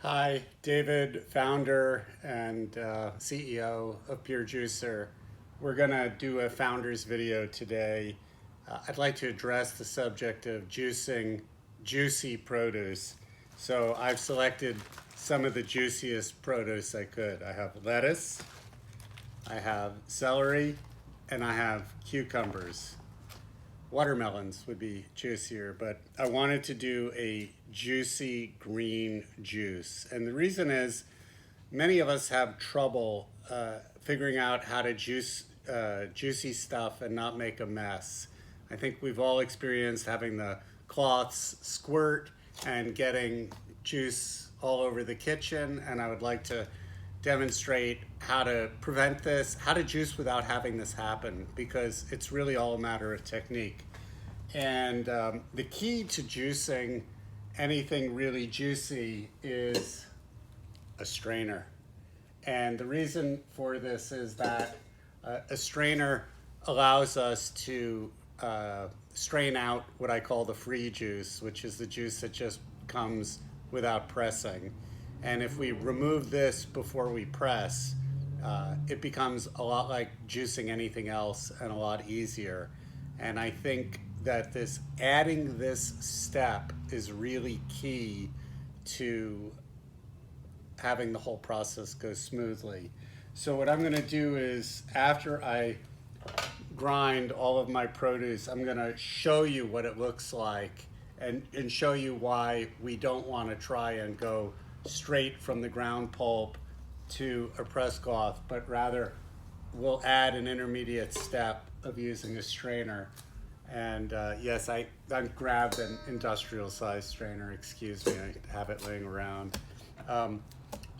Hi, David, founder and CEO of Pure Juicer. We're gonna do a founder's video today. I'd like to address the subject of juicing juicy produce. So I've selected some of the juiciest produce I could. I have lettuce, I have celery, and I have cucumbers. Watermelons would be juicier, but I wanted to do a juicy green juice. And the reason is many of us have trouble figuring out how to juice juicy stuff and not make a mess. I think we've all experienced having the cloths squirt and getting juice all over the kitchen, and I would like to demonstrate how to prevent this, how to juice without having this happen, because it's really all a matter of technique. And the key to juicing anything really juicy is a strainer. And the reason for this is that a strainer allows us to strain out what I call the free juice, which is the juice that just comes without pressing. And if we remove this before we press, it becomes a lot like juicing anything else and a lot easier. And I think that adding this step is really key to having the whole process go smoothly. So what I'm gonna do is, after I grind all of my produce, I'm gonna show you what it looks like and show you why we don't wanna try and go straight from the ground pulp to a press cloth, but rather we'll add an intermediate step of using a strainer. And yes, I grabbed an industrial size strainer, excuse me, I have it laying around. On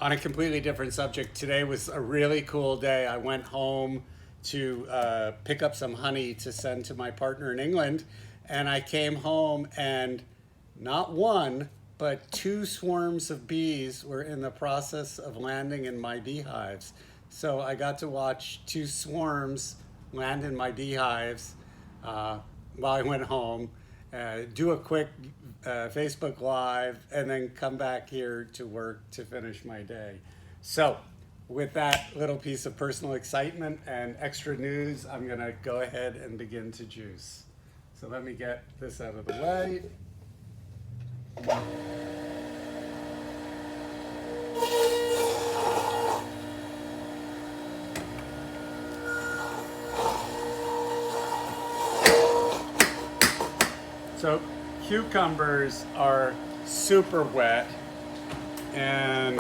a completely different subject, today was a really cool day. I went home to pick up some honey to send to my partner in England, and I came home and not one, but 2 swarms of bees were in the process of landing in my beehives. So I got to watch 2 swarms land in my beehives while I went home, do a quick Facebook Live, and then come back here to work to finish my day. So with that little piece of personal excitement and extra news, I'm gonna go ahead and begin to juice. So let me get this out of the way. So cucumbers are super wet, and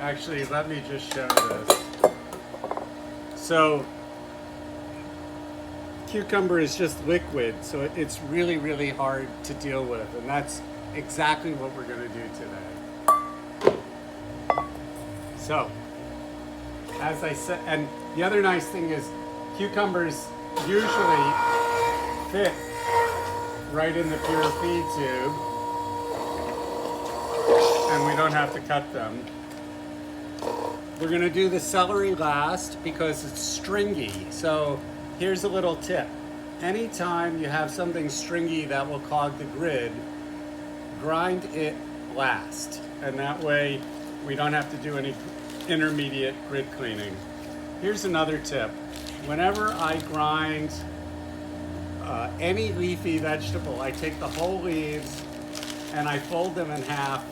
actually let me just show this. So cucumber is just liquid, so it's really, really hard to deal with, and that's exactly what we're going to do today. So, as I said, and the other nice thing is cucumbers usually fit right in the pure feed tube, and we don't have to cut them. We're going to do the celery last because it's stringy. So here's a little tip. Anytime you have something stringy that will clog the grid, grind it last. And that way we don't have to do any intermediate grid cleaning. Here's another tip. Whenever I grind any leafy vegetable, I take the whole leaves and I fold them in half,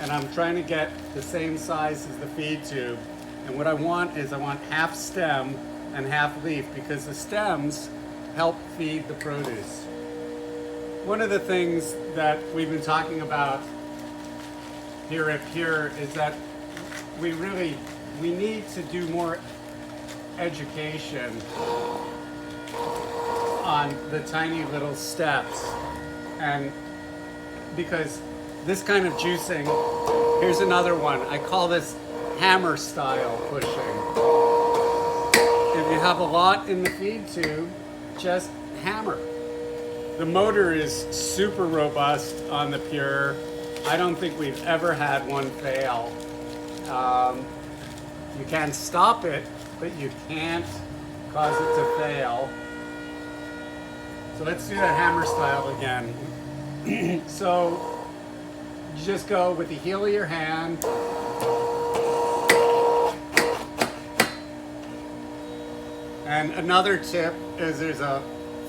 and I'm trying to get the same size as the feed tube. And what I want is half stem and half leaf, because the stems help feed the produce. One of the things that we've been talking about here at Pure is that we need to do more education on the tiny little steps. And because this kind of juicing, here's another one. I call this hammer style pushing. If you have a lot in the feed tube, just hammer. The motor is super robust on the Pure. I don't think we've ever had one fail. You can stop it, but you can't cause it to fail. So let's do that hammer style again. So you just go with the heel of your hand. And another tip is there's a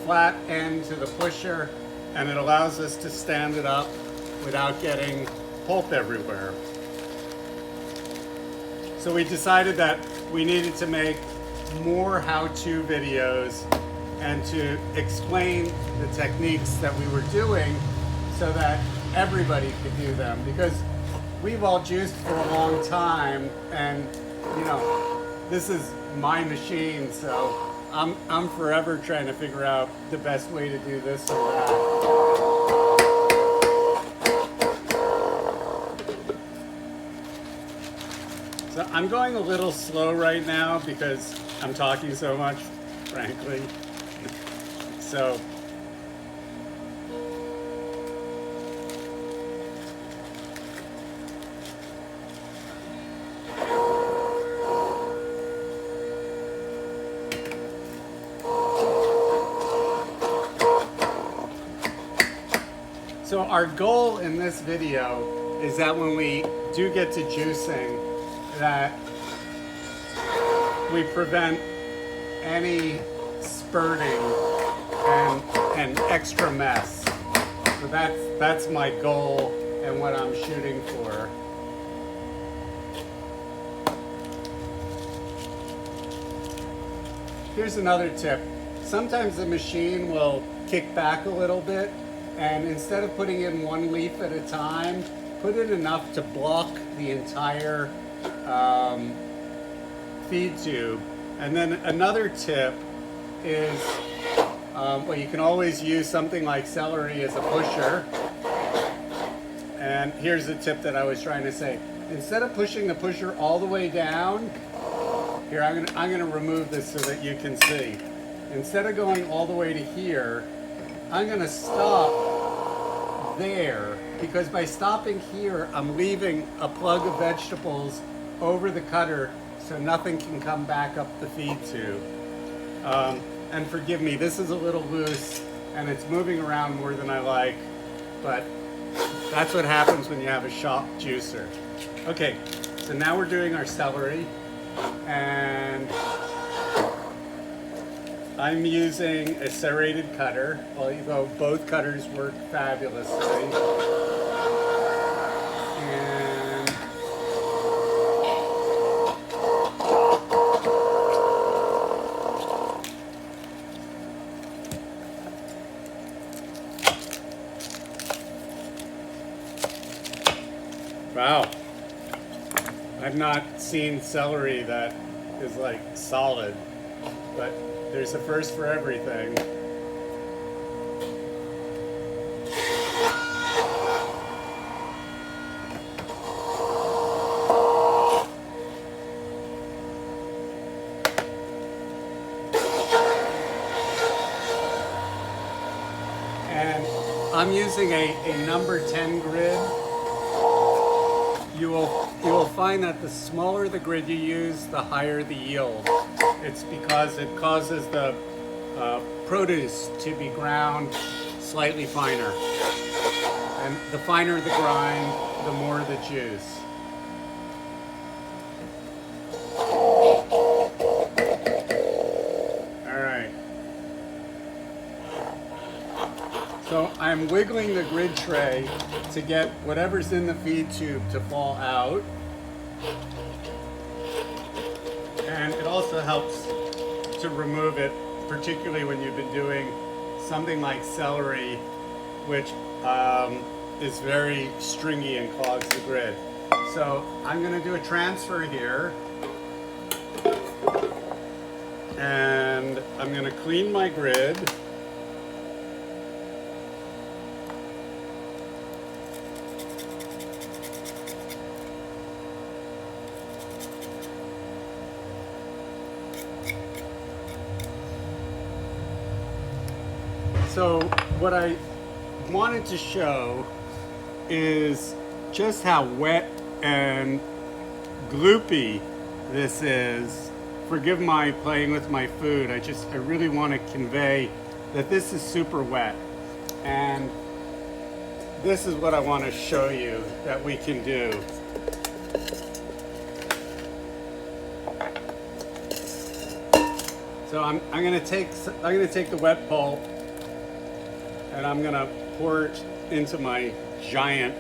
flat end to the pusher, and it allows us to stand it up without getting pulp everywhere. So we decided that we needed to make more how-to videos and to explain the techniques that we were doing so that everybody could do them, because we've all juiced for a long time, and you know, this is my machine, so I'm forever trying to figure out the best way to do this or that. So I'm going a little slow right now because I'm talking so much, frankly. So So our goal in this video is that when we do get to juicing, that we prevent any spurting and extra mess. So that's my goal and what I'm shooting for. Here's another tip. Sometimes the machine will kick back a little bit, and instead of putting in one leaf at a time, put in enough to block the entire feed tube. And then another tip is, well, you can always use something like celery as a pusher. And here's the tip that I was trying to say. Instead of pushing the pusher all the way down, here, I'm gonna remove this so that you can see. Instead of going all the way to here, I'm gonna stop there, because by stopping here, I'm leaving a plug of vegetables over the cutter so nothing can come back up the feed tube. And forgive me, this is a little loose and it's moving around more than I like, but that's what happens when you have a shop juicer. Okay, so now we're doing our celery, and I'm using a serrated cutter, although both cutters work fabulously. And wow, I've not seen celery that is like solid, but there's a first for everything. And I'm using a number 10 grid. You will find that the smaller the grid you use, the higher the yield. It's because it causes the produce to be ground slightly finer. And the finer the grind, the more the juice. All right. So I'm wiggling the grid tray to get whatever's in the feed tube to fall out. And it also helps to remove it, particularly when you've been doing something like celery, which is very stringy and clogs the grid. So I'm going to do a transfer here. And I'm going to clean my grid. So what I wanted to show is just how wet and gloopy this is. Forgive my playing with my food. I really want to convey that this is super wet. And this is what I want to show you that we can do. So I'm gonna take the wet pulp and I'm gonna pour it into my giant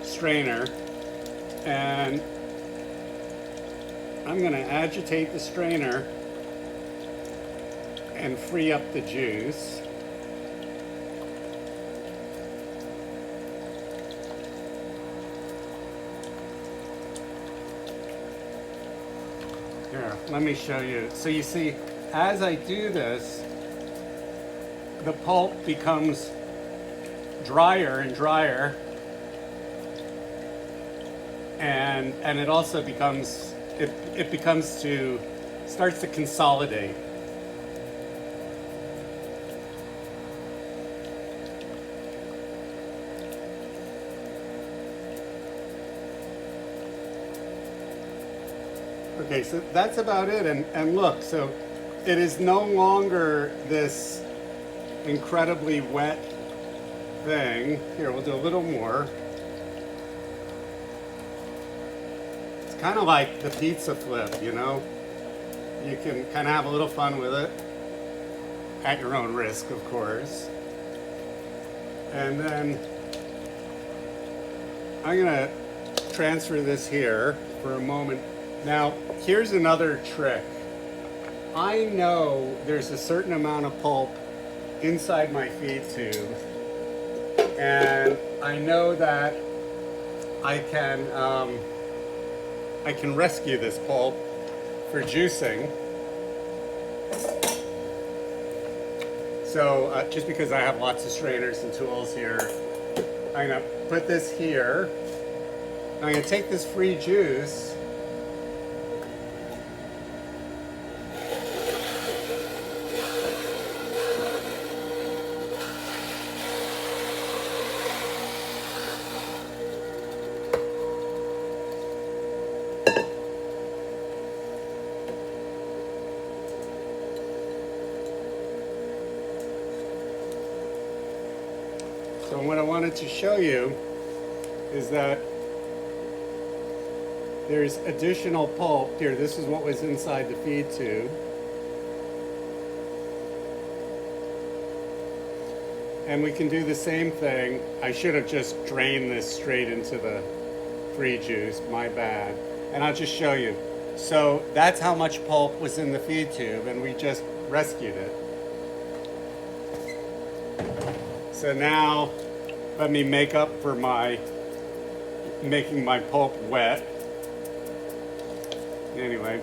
strainer, and I'm gonna agitate the strainer and free up the juice. Here, let me show you. So you see, as I do this, the pulp becomes drier and drier, and it also becomes, starts to consolidate. Okay, so that's about it, and look, so it is no longer this incredibly wet thing. Here, we'll do a little more. It's kind of like the pizza flip, you know? You can kind of have a little fun with it, at your own risk, of course. And then I'm gonna transfer this here for a moment. Now, here's another trick. I know there's a certain amount of pulp inside my feed tube, and I know that I can rescue this pulp for juicing. So just because I have lots of strainers and tools here, I'm gonna put this here. I'm gonna take this free juice So what I wanted to show you is that there's additional pulp here. This is what was inside the feed tube. And we can do the same thing. I should have just drained this straight into the free juice, my bad. And I'll just show you. So that's how much pulp was in the feed tube, and we just rescued it. So now, let me make up for making my pulp wet. Anyway,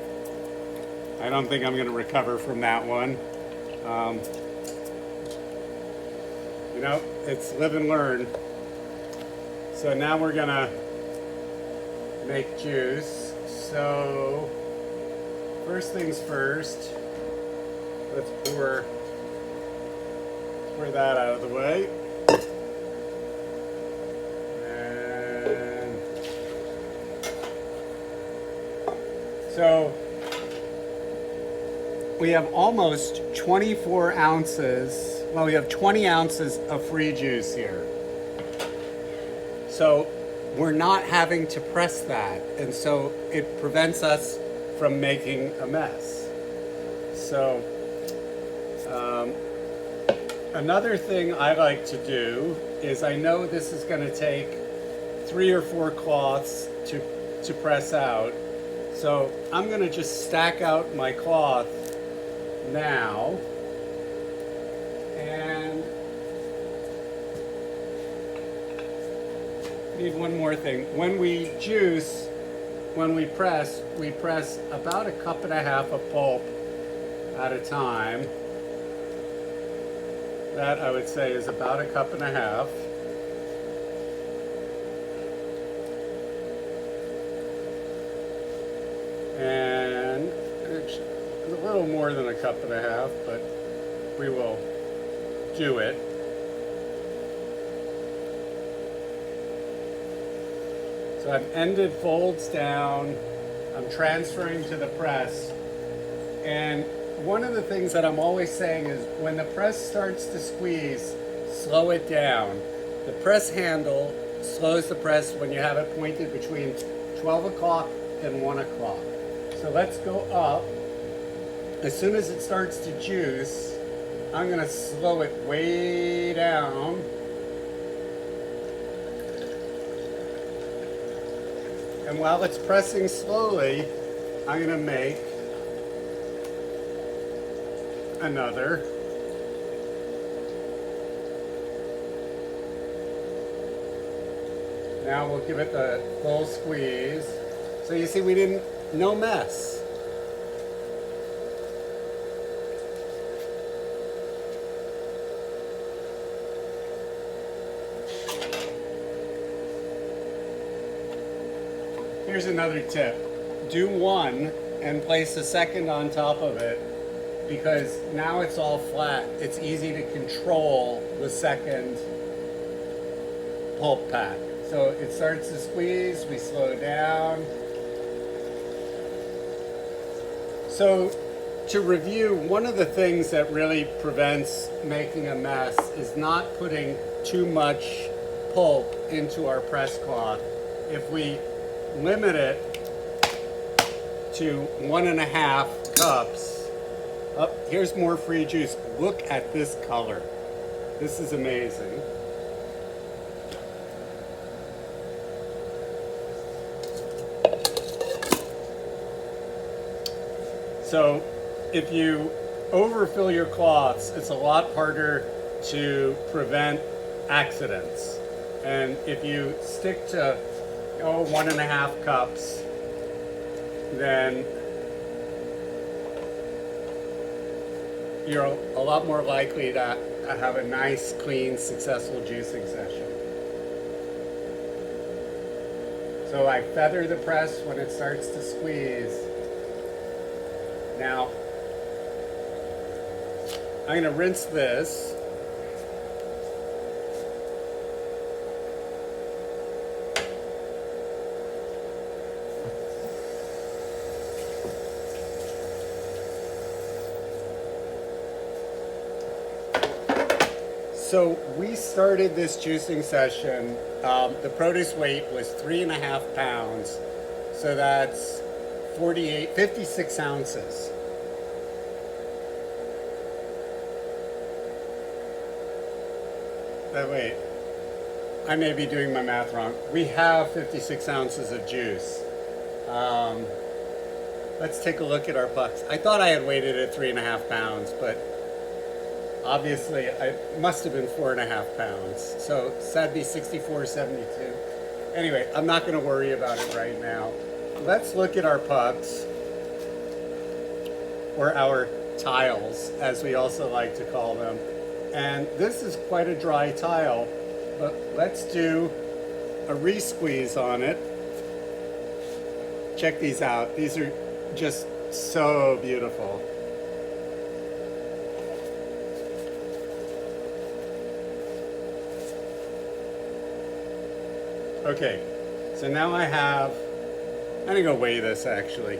I don't think I'm going to recover from that one. You know, it's live and learn. So now we're going to make juice. So, first things first, let's pour that out of the way. And so we have almost 24 ounces. Well, we have 20 ounces of free juice here. So we're not having to press that, and so it prevents us from making a mess. So another thing I like to do is, I know this is going to take 3 or 4 cloths to press out, so I'm going to just stack out my cloth now. And need one more thing. When we juice, when we press about 1.5 cups of pulp at a time. That, I would say, is about 1.5 cups. And it's a little more than 1.5 cups, but we will do it. So I've ended folds down, I'm transferring to the press, and one of the things that I'm always saying is when the press starts to squeeze, slow it down. The press handle slows the press when you have it pointed between 12 o'clock and 1 o'clock. So let's go up. As soon as it starts to juice, I'm going to slow it way down. And while it's pressing slowly, I'm going to make another. Now we'll give it the full squeeze. So you see, no mess. Here's another tip. Do one and place the second on top of it, because now it's all flat. It's easy to control the second pulp pack. So it starts to squeeze, we slow down. So to review, one of the things that really prevents making a mess is not putting too much pulp into our press cloth. If we limit it to 1.5 cups, here's more free juice. Look at this color. This is amazing. So if you overfill your cloths, it's a lot harder to prevent accidents. And if you stick to 1.5 cups, then you're a lot more likely to have a nice, clean, successful juicing session. So I feather the press when it starts to squeeze. Now, I'm going to rinse this. So we started this juicing session, the produce weight was 3.5 pounds, so that's 56 ounces. Wait, I may be doing my math wrong. We have 56 ounces of juice. Let's take a look at our pucks. I thought I had weighted at 3.5 pounds, but obviously it must have been 4.5 pounds. So that'd be 64.72. Anyway, I'm not going to worry about it right now. Let's look at our pucks, or our tiles, as we also like to call them. And this is quite a dry tile, but let's do a re-squeeze on it. Check these out. These are just so beautiful. Okay, so now I'm gonna go weigh this actually.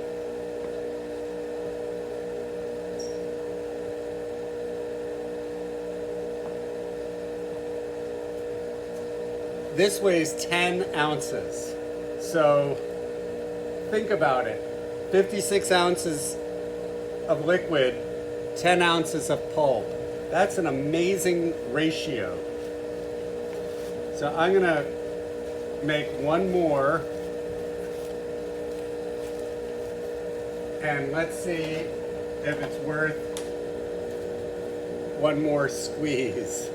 This weighs 10 ounces. So think about it. 56 ounces of liquid, 10 ounces of pulp. That's an amazing ratio. So I'm gonna make one more. And let's see if it's worth one more squeeze.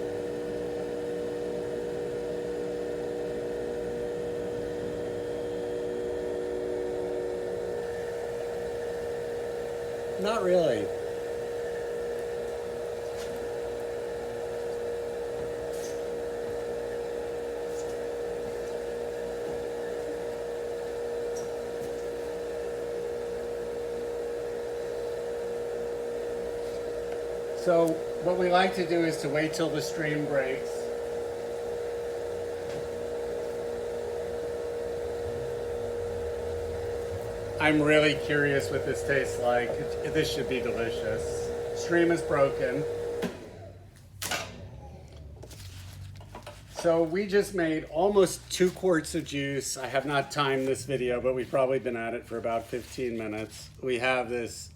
Not really. So what we like to do is to wait till the stream breaks. I'm really curious what this tastes like. This should be delicious. Stream is broken. So we just made almost 2 quarts of juice. I have not timed this video, but we've probably been at it for about 15 minutes. We have this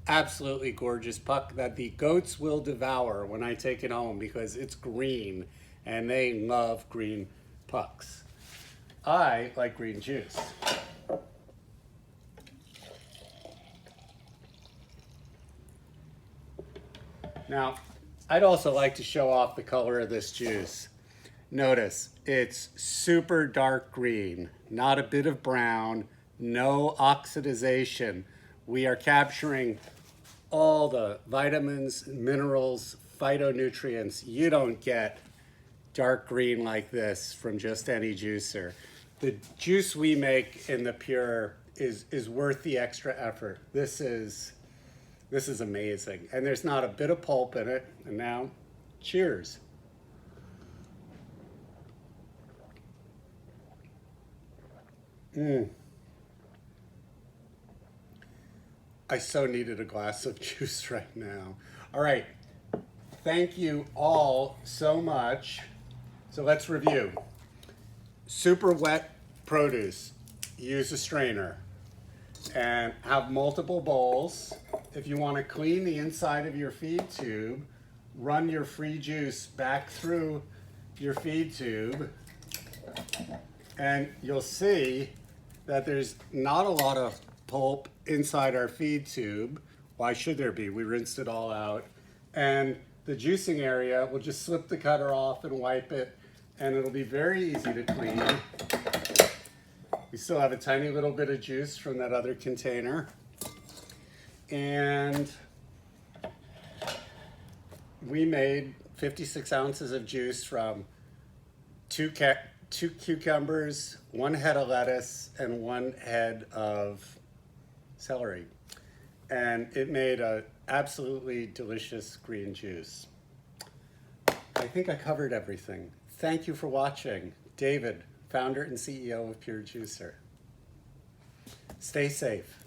absolutely gorgeous puck that the goats will devour when I take it home because it's green and they love green pucks. I like green juice. Now, I'd also like to show off the color of this juice. Notice, it's super dark green, not a bit of brown, no oxidization. We are capturing all the vitamins, minerals, phytonutrients. You don't get dark green like this from just any juicer. The juice we make in the Pure is worth the extra effort. This is amazing. And there's not a bit of pulp in it. And now, cheers. I so needed a glass of juice right now. All right, thank you all so much. So let's review. Super wet produce, use a strainer. And have multiple bowls. If you want to clean the inside of your feed tube, run your free juice back through your feed tube, and you'll see that there's not a lot of pulp inside our feed tube. Why should there be? We rinsed it all out. And the juicing area, we'll just slip the cutter off and wipe it, and it'll be very easy to clean. We still have a tiny little bit of juice from that other container. And we made 56 ounces of juice from two cucumbers, 1 head of lettuce, and 1 head of celery. And it made an absolutely delicious green juice. I think I covered everything. Thank you for watching. David, founder and CEO of Pure Juicer. Stay safe.